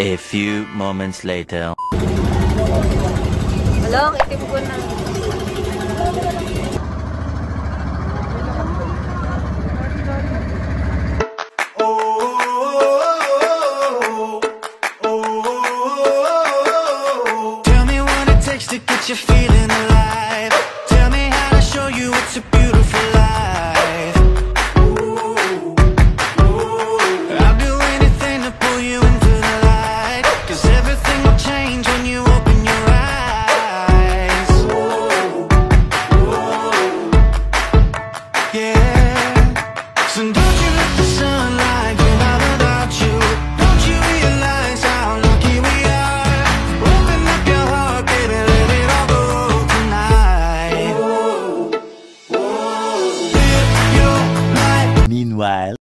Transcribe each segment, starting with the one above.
A few moments later. Hello, itim ko na. Tell me what it takes to get you feeling alive. Tell me how to show you it's a beautiful life. I'll do anything to pull you into the light, 'cause everything will change when you open your eyes. Yeah. So don't you let the sunlight get out without you. Don't you realize how lucky we are? Open up your heart, baby, let it all go tonight. Live your life. Meanwhile.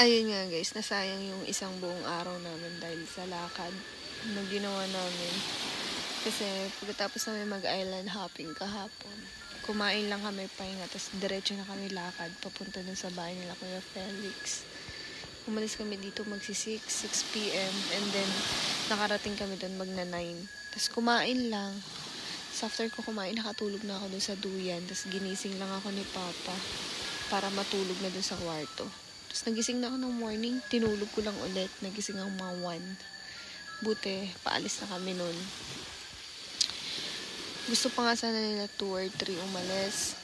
Ayun nga guys, nasayang yung isang buong araw namin dahil sa lakad na ginawa namin. Kasi pagkatapos namin mag-island hopping kahapon, kumain lang kami pahinga, tapos diretso na kami lakad papunta dun sa bahay nila Kuya Felix. Umalis kami dito magsi-6 p.m. and then nakarating kami dun magna 9. Tapos kumain lang. Tapos after ko kumain, nakatulog na ako dun sa duyan. Tapos ginising lang ako ni Papa para matulog na dun sa kwarto. Tapos nagising na ako ng morning, tinulog ko lang ulit. Nagising ako mga 1. Buti, paalis na kami nun. Gusto pa nga sana nila 2 or 3 umalis.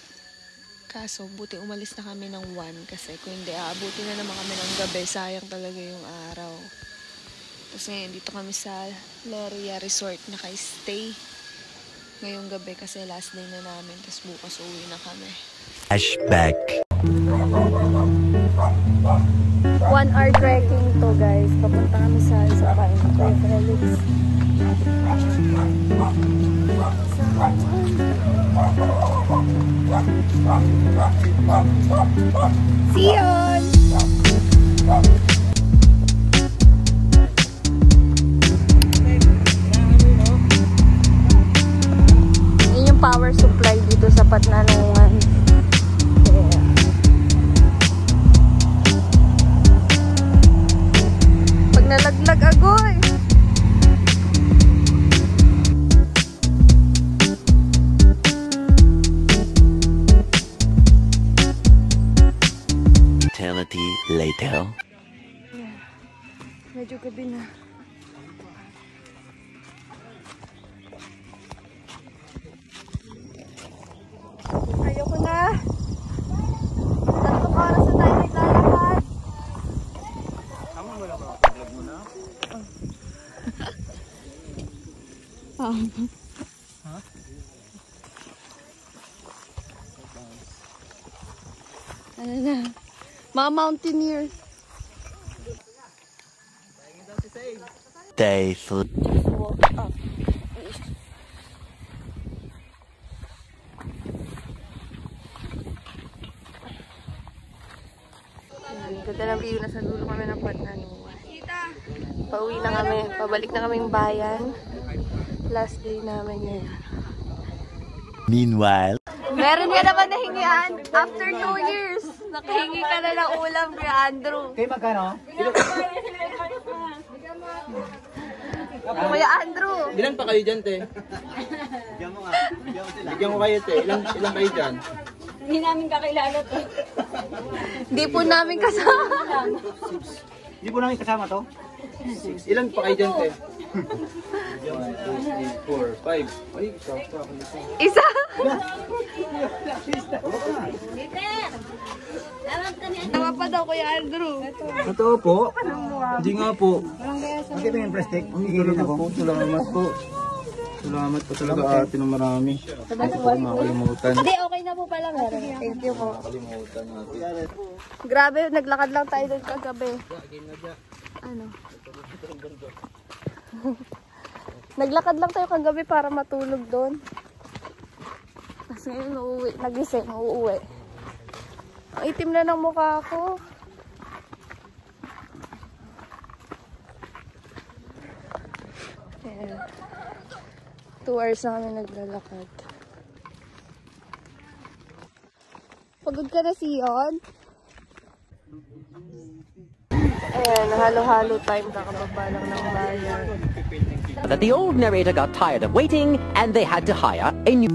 Kaso, buti umalis na kami ng 1 kasi kung hindi, aabuti na naman kami ng gabi. Sayang talaga yung araw. Tapos ngayon, dito kami sa Loria Resort. Naka-stay ngayong gabi kasi last day na namin. Tapos bukas uwi na kami. Flashback. 1 hour trekking to guys. Papunta kami sa bahay ni Kuya Felix. See you! Yun yung power supply dito sa Patnanungan. Pag nalaglag agoy! Eternity later. Yeah. Medyo gabi na. Ayoko na. 3 oras na tayo naglalakad. Tama mo lang ba? Vlog mo na? Ha? Ano na? Mga mountaineers. Day 3. Walk up. Ganda ng view. Nasa dulo kami ng Patnanungan. Pauwi na kami. Pabalik na kaming bayan. Last day namin ngayon. Meanwhile. Meron ka naman nahingian. After 2 years, nakahingi ka na ng ulam, Kuya Andrew. Kayo magkano? Kuya Andrew. Ilan pa kayo dyan, te? Bigyan mo kayo, te. Ilan kayo dyan? Hindi namin kakilala to. Hindi po namin kasama. Hindi po namin kasama to? 6. Ilan pa kayo dyan, te? 1, 2, 3, 4, 5. Ay, sakto ako nito. Isa. Tama pa daw, Kuya Andrew. Totoo po? Hindi nga po. Bakit yung plastic? Higilin ako. Salamat po. Salamat po talaga ate ng marami. Hindi ko makalimutan. Hindi, okay na po pala meron. Thank you po. Makalimutan natin. Grabe, naglakad lang tayo doon kagabi. Ano? Naglakad lang tayo kagabi para matulog doon. Tapos ngayon uuwi, nagising, uuwi. Ang itim na ng mukha ko. Ayan. 2 hours na kami naglalakad. Pagod ka na, Sion? Ayan, halo-halo time. Kakababa lang ng bayan. That the old narrator got tired of waiting and they had to hire a new...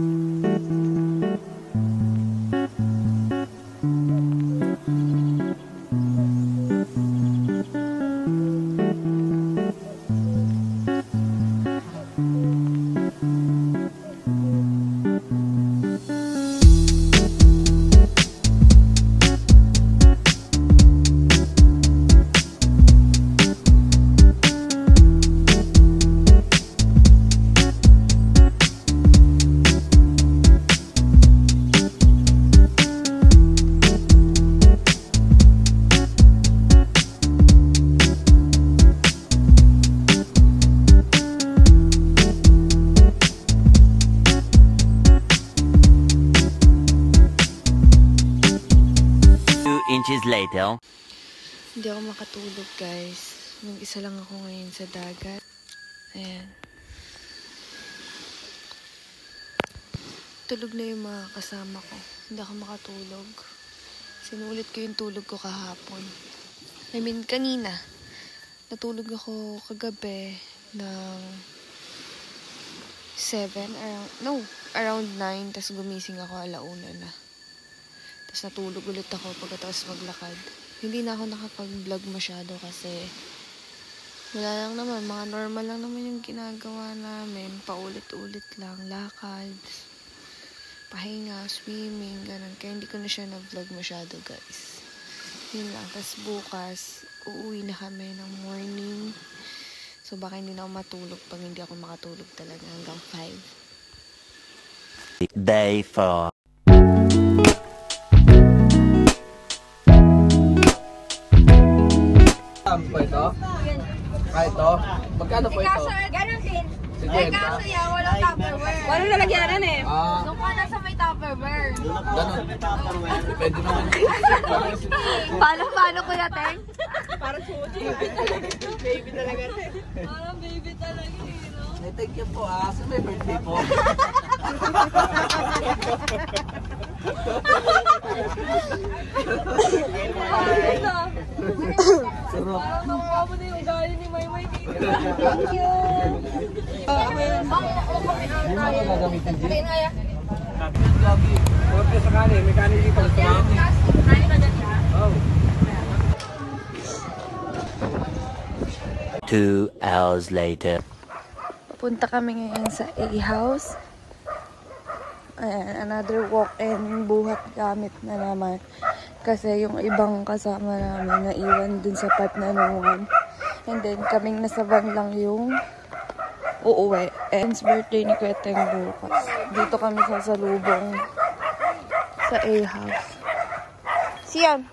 2 inches later. Hindi ako makatulog, guys. Mag-isa lang ako ngayon sa dagat. Ayan. Tulog na yung mga kasama ko. Hindi ako makatulog. Sinulit ko yung tulog ko kahapon. I mean, kanina. Natulog ako kagabi ng 7, around 9. Tapos gumising ako 1:00 na. Tapos natulog ulit ako pagkatapos maglakad. Hindi na ako nakapag-vlog masyado kasi wala lang naman, mga normal lang naman yung ginagawa namin. Paulit-ulit lang, lakad, pahinga, swimming, ganun. Kaya hindi ko na siya na-vlog masyado, guys. Yun lang. Tapos bukas, uuwi na kami ng morning. So baka hindi na ako matulog pag hindi ako makatulog talaga hanggang 5. Day 4. Po ito? Ito? Magkano po ito? Ganun din. Sige, Kaso yan, walang Tupperware. Walang lalagyanan eh. Doon ka na sa may Tupperware. Ganun. Depende naman. Paano ko natin? Parang baby talaga, Ay, thank you po Sa may birthday po. Sarap. Parang nakuha mo na yung ugali ni Maymay dito. Thank you. Hindi mo gagamitin din. Oh. 2 hours later. Papunta kami ngayon sa A-House. Ayan, another walk-in, buhat gamit na naman. Kasi yung ibang kasama namin naiwan dun sa Patnanungan. And then kaming nasa van lang yung uuwi. And it's birthday ni Kuya Teng bukas. Dito kami sasalubong sa A-House. Siyan!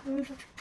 Ano?